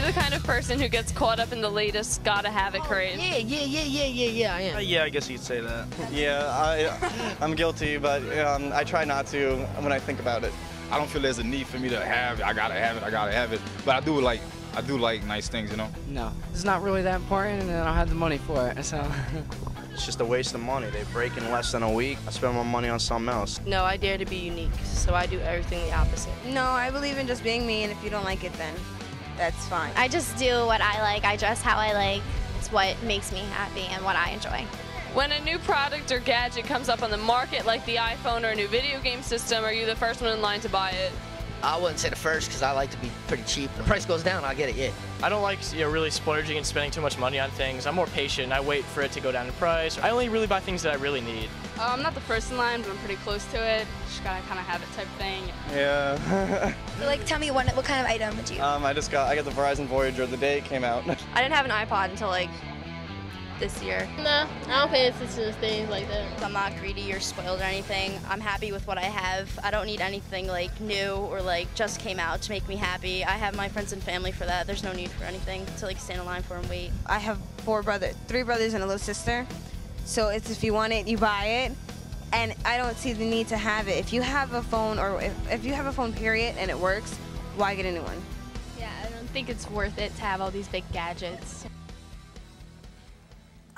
the kind of person who gets caught up in the latest gotta have it craze? Yeah, I am. Yeah, I guess you'd say that. Yeah, I'm guilty, but I try not to when I think about it. I don't feel there's a need for me to have it. I gotta have it. But I do like nice things, you know? No, it's not really that important, and I don't have the money for it, so. It's just a waste of money. They break in less than a week. I spend my money on something else. No, I dare to be unique, so I do everything the opposite. No, I believe in just being me, and if you don't like it, then that's fine. I just do what I like. I dress how I like. It's what makes me happy and what I enjoy. When a new product or gadget comes up on the market, like the iPhone or a new video game system, are you the first one in line to buy it? I wouldn't say the first because I like to be pretty cheap. The price goes down, I'll get it, yeah. I don't like really splurging and spending too much money on things. I'm more patient. I wait for it to go down in price. I only really buy things that I really need. I'm not the first in line, but I'm pretty close to it. Just gotta kind of have it type thing. Yeah. Like, tell me what kind of item would you? I got the Verizon Voyager the day it came out. I didn't have an iPod until like this year. No, I don't pay attention to things like that. I'm not greedy or spoiled or anything. I'm happy with what I have. I don't need anything like new or like just came out to make me happy. I have my friends and family for that. There's no need for anything to like stand in line for and wait. I have 3 brothers and a little sister. So it's if you want it, you buy it. And I don't see the need to have it. If you have a phone or if you have a phone period and it works, why get a new one? Yeah, I don't think it's worth it to have all these big gadgets.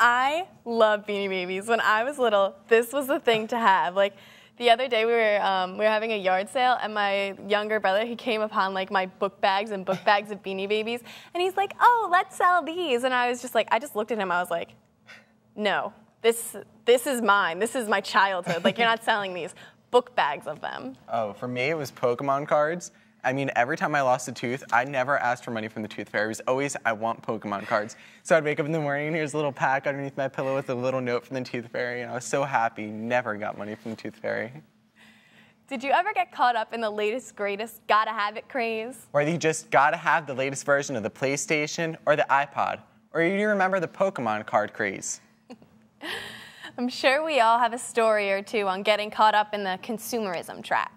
I love Beanie Babies. When I was little, this was the thing to have. Like, the other day we were having a yard sale, and my younger brother, he came upon like my book bags of Beanie Babies, and he's like, "Oh, let's sell these." And I was just like, I just looked at him. I was like, "No, this is mine. This is my childhood. Like, you're not selling these book bags of them." Oh, for me, it was Pokemon cards. I mean, every time I lost a tooth, I never asked for money from the tooth fairy. It was always, I want Pokemon cards. So I'd wake up in the morning and here's a little pack underneath my pillow with a little note from the tooth fairy, and I was so happy, never got money from the tooth fairy. Did you ever get caught up in the latest, greatest, gotta have it craze? Or you just gotta have the latest version of the PlayStation or the iPod? Or do you remember the Pokemon card craze? I'm sure we all have a story or two on getting caught up in the consumerism trap.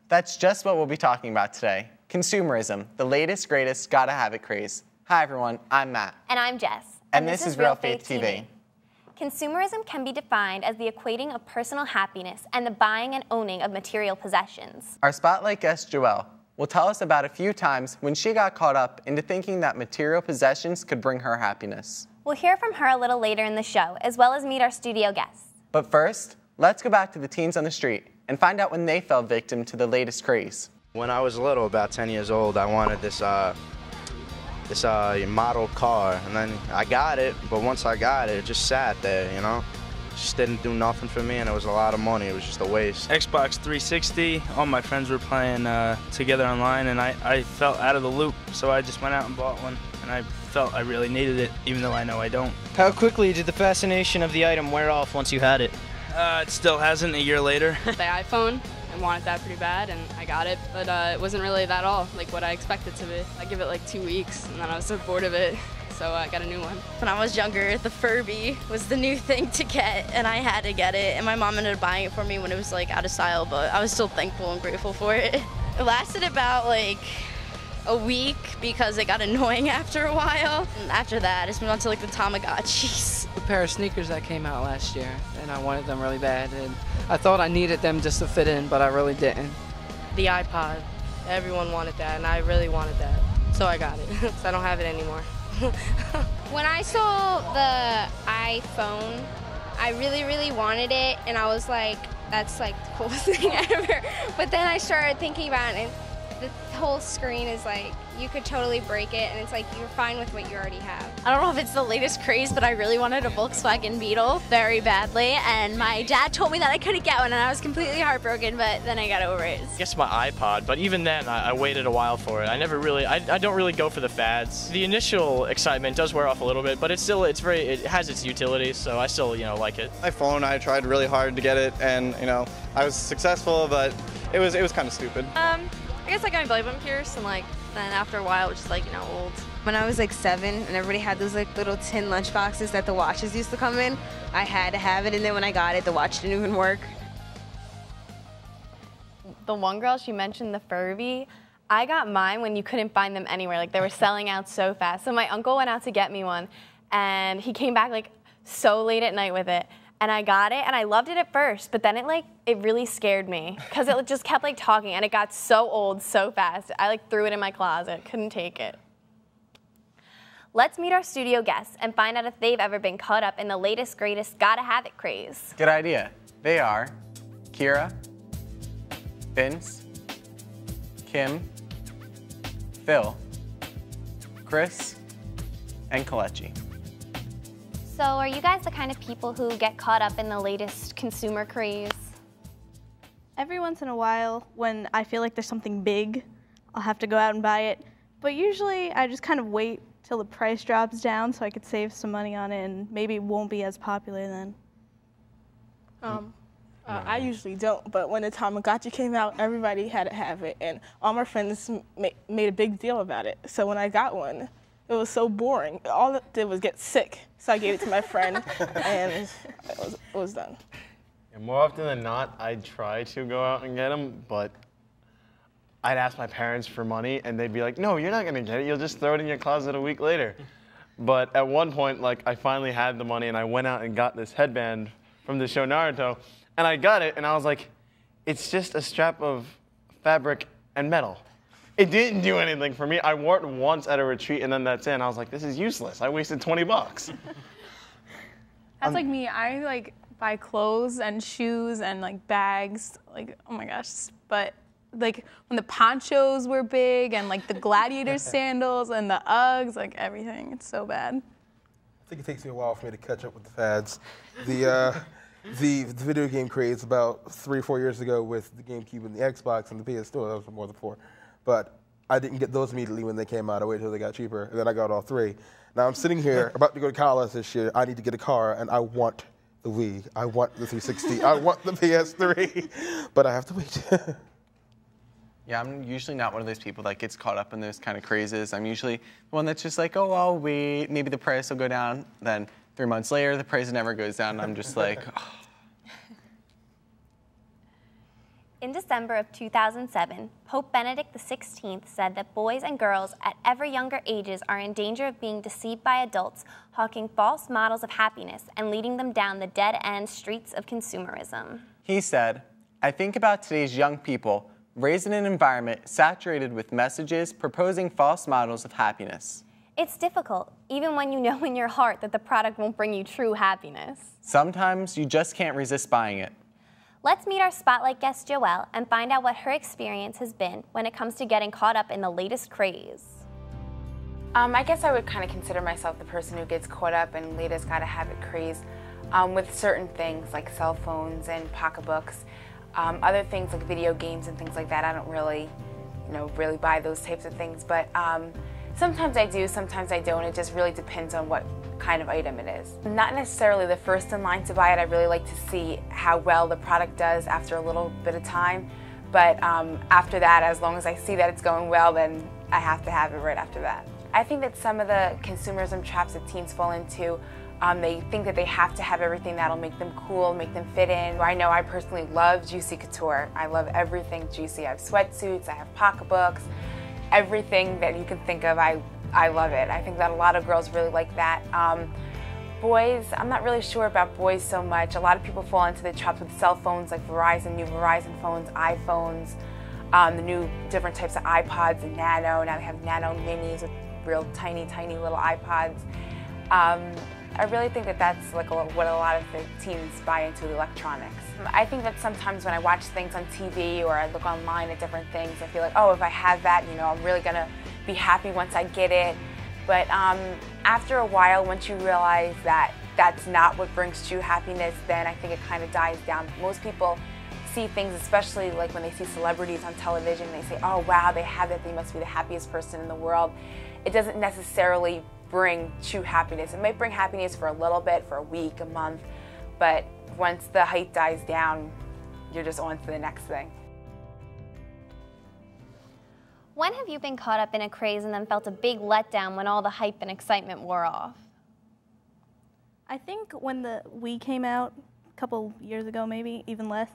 That's just what we'll be talking about today. Consumerism, the latest, greatest, gotta have it craze. Hi everyone, I'm Matt. And I'm Jess. And this is Real Faith TV. Consumerism can be defined as the equating of personal happiness and the buying and owning of material possessions. Our spotlight guest, Joelle, will tell us about a few times when she got caught up into thinking that material possessions could bring her happiness. We'll hear from her a little later in the show, as well as meet our studio guests. But first, let's go back to the teens on the street and find out when they fell victim to the latest craze. When I was little, about 10 years old, I wanted this model car, and then I got it, but once I got it, it just sat there, you know? It just didn't do nothing for me, and it was a lot of money. It was just a waste. Xbox 360, all my friends were playing together online, and I felt out of the loop, so I just went out and bought one, and I felt I really needed it, even though I know I don't. How quickly did the fascination of the item wear off once you had it? It still hasn't, a year later. The iPhone, I wanted that pretty bad, and I got it, but it wasn't really that all like what I expected to be. I give it like 2 weeks, and then I was so bored of it, so I got a new one. When I was younger, the Furby was the new thing to get, and I had to get it, and my mom ended up buying it for me when it was like out of style, but I was still thankful and grateful for it. It lasted about like a week because it got annoying after a while. And after that, I just moved on to like the Tamagotchis. A pair of sneakers that came out last year, and I wanted them really bad. And I thought I needed them just to fit in, but I really didn't. The iPod. Everyone wanted that, and I really wanted that. So I got it, so I don't have it anymore. When I saw the iPhone, I really, really wanted it, and I was like, that's like the coolest thing ever. But then I started thinking about it, and the whole screen is like, you could totally break it, and it's like you're fine with what you already have. I don't know if it's the latest craze, but I really wanted a Volkswagen Beetle very badly, and my dad told me that I couldn't get one, and I was completely heartbroken, but then I got over it. I guess my iPod, but even then I waited a while for it. I don't really go for the fads. The initial excitement does wear off a little bit, but it has its utility, so I still, like it. My phone, I tried really hard to get it, and I was successful, but it was kind of stupid. I guess I got my belly button pierced, and then after a while it was just old. When I was like 7 and everybody had those like little tin lunch boxes that the watches used to come in, I had to have it, and then when I got it, the watch didn't even work. The one girl, she mentioned the Furby. I got mine when you couldn't find them anywhere. Like, they were selling out so fast. So my uncle went out to get me one, and he came back, like, so late at night with it. And I got it, and I loved it at first, but then it really scared me because it just kept, like, talking, and it got so old so fast. I, like, threw it in my closet. Couldn't take it. Let's meet our studio guests and find out if they've ever been caught up in the latest, greatest gotta have it craze. Good idea. They are Kira, Vince, Kim, Phil, Chris, and Kalechi. So are you guys the kind of people who get caught up in the latest consumer craze? Every once in a while, when I feel like there's something big, I'll have to go out and buy it. But usually I just kind of wait till the price drops down so I could save some money on it and maybe it won't be as popular then. I usually don't, but when the Tamagotchi came out, everybody had to have it, and all my friends made a big deal about it. So when I got one, it was so boring. All it did was get sick, so I gave it to my friend, and it was done. And more often than not, I'd try to go out and get them, but I'd ask my parents for money, and they'd be like, no, you're not going to get it. You'll just throw it in your closet a week later. But at one point, like, I finally had the money, and I went out and got this headband from the show Naruto, and I got it, and I was like, it's just a strap of fabric and metal. It didn't do anything for me. I wore it once at a retreat, and then that's it. And I was like, this is useless. I wasted 20 bucks. That's like me. I like buy clothes and shoes and like bags. Like, oh my gosh. But like when the ponchos were big and like the gladiator sandals and the Uggs, like everything. It's so bad. I think it takes me a while for me to catch up with the fads. The video game craze about 3 or 4 years ago with the GameCube and the Xbox and the PS2. That was more than 4. But I didn't get those immediately when they came out. I waited until they got cheaper, and then I got all 3. Now I'm sitting here about to go to college this year. I need to get a car, and I want the Wii. I want the 360. I want the PS3, but I have to wait. Yeah, I'm usually not one of those people that gets caught up in those kind of crazes. I'm usually the one that's just like, oh, I'll wait. Maybe the price will go down. Then 3 months later, the price never goes down, and I'm just like, oh. In December of 2007, Pope Benedict XVI said that boys and girls at ever younger ages are in danger of being deceived by adults hawking false models of happiness and leading them down the dead-end streets of consumerism. He said, I think about today's young people raised in an environment saturated with messages proposing false models of happiness. It's difficult, even when you know in your heart that the product won't bring you true happiness. Sometimes you just can't resist buying it. Let's meet our spotlight guest, Joelle, and find out what her experience has been when it comes to getting caught up in the latest craze. I guess I would kind of consider myself the person who gets caught up in latest gotta have it craze with certain things like cell phones and pocketbooks. Other things like video games and things like that, I don't really, really buy those types of things. But sometimes I do, sometimes I don't. It just really depends on what kind of item it is. Not necessarily the first in line to buy it. I really like to see how well the product does after a little bit of time. But after that, as long as I see that it's going well, then I have to have it right after that. I think that some of the consumerism traps that teens fall into, they think that they have to have everything that'll make them cool, make them fit in. I know I personally love Juicy Couture. I love everything Juicy. I have sweatsuits, I have pocketbooks, everything that you can think of, I love it. I think that a lot of girls really like that. Boys, I'm not really sure about boys so much. A lot of people fall into the traps with cell phones like Verizon, new Verizon phones, iPhones, the new different types of iPods and Nano. Now they have Nano Minis with real tiny, tiny little iPods. I really think that that's like what a lot of the teens buy into, the electronics. I think that sometimes when I watch things on TV or I look online at different things, I feel like, oh, if I have that, I'm really gonna be happy once I get it. But after a while, once you realize that that's not what brings true happiness, then I think it kind of dies down. Most people see things, especially like when they see celebrities on television, they say, oh wow, they have it, they must be the happiest person in the world. It doesn't necessarily bring true happiness. It might bring happiness for a little bit, for a week, a month, but once the hype dies down, you're just on to the next thing. When have you been caught up in a craze and then felt a big letdown when all the hype and excitement wore off? I think when the Wii came out a couple years ago, maybe even less,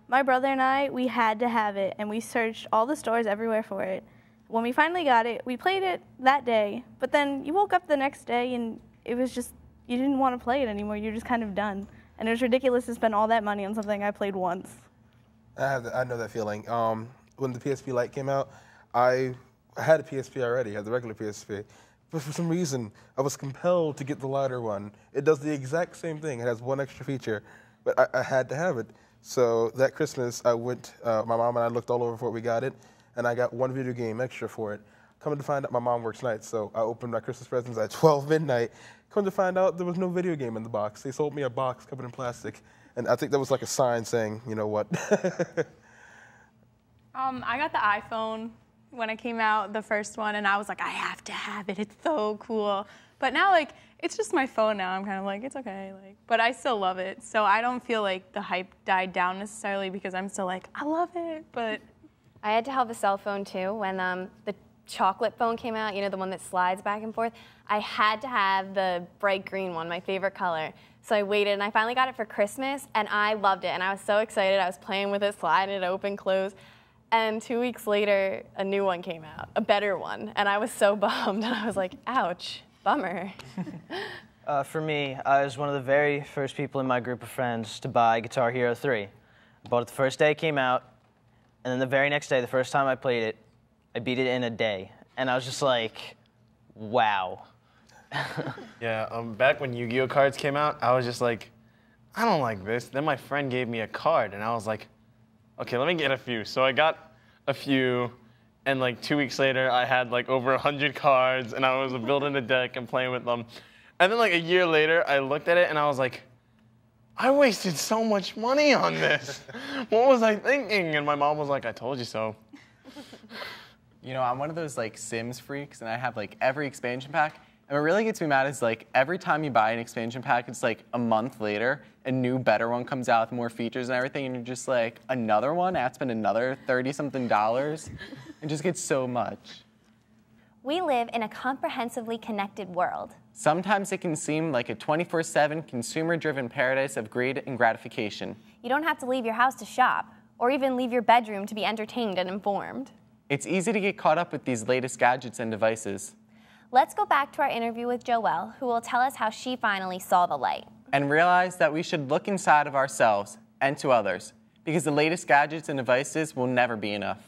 my brother and I, we had to have it, and we searched all the stores everywhere for it. When we finally got it, we played it that day, but then you woke up the next day and it was just, you didn't want to play it anymore. You're just kind of done. And it was ridiculous to spend all that money on something I played once. I know that feeling. When the PSP Lite came out, I had a PSP already, had the regular PSP. But for some reason, I was compelled to get the lighter one. It does the exact same thing. It has one extra feature, but I had to have it. So that Christmas, I went, my mom and I looked all over before we got it, and I got one video game extra for it. Coming to find out, my mom works nights, so I opened my Christmas presents at 12 midnight. Come to find out, there was no video game in the box. They sold me a box covered in plastic, and I think that was like a sign saying, you know what. I got the iPhone when it came out, the first one, and I was like, I have to have it. It's so cool. But now, like, it's just my phone now. I'm kind of like, it's okay. Like, but I still love it. So I don't feel like the hype died down necessarily because I'm still like, I love it. But I had to have a cell phone too when the chocolate phone came out, you know, the one that slides back and forth. I had to have the bright green one, my favorite color. So I waited, and I finally got it for Christmas, and I loved it. And I was so excited. I was playing with it, sliding it open, close. And 2 weeks later, a new one came out, a better one. And I was so bummed. And I was like, ouch, bummer. For me, I was one of the very first people in my group of friends to buy Guitar Hero 3. I bought it the first day it came out, and then the very next day, the first time I played it, I beat it in a day. And I was just like, wow. Yeah, back when Yu-Gi-Oh cards came out, I was just like, I don't like this. Then my friend gave me a card, and I was like, okay, let me get a few. So I got a few, and like 2 weeks later, I had like over 100 cards, and I was building a deck and playing with them. And then like a year later, I looked at it, and I was like, I wasted so much money on this. What was I thinking? And my mom was like, I told you so. You know, I'm one of those like Sims freaks, and I have like every expansion pack. And what really gets me mad is like every time you buy an expansion pack, it's like a month later, a new, better one comes out with more features and everything, and you're just like, another one? I have to spend another $30-something. It just gets so much. We live in a comprehensively connected world. Sometimes it can seem like a 24/7 consumer-driven paradise of greed and gratification. You don't have to leave your house to shop, or even leave your bedroom to be entertained and informed. It's easy to get caught up with these latest gadgets and devices. Let's go back to our interview with Joelle, who will tell us how she finally saw the light. And realize that we should look inside of ourselves and to others, because the latest gadgets and devices will never be enough.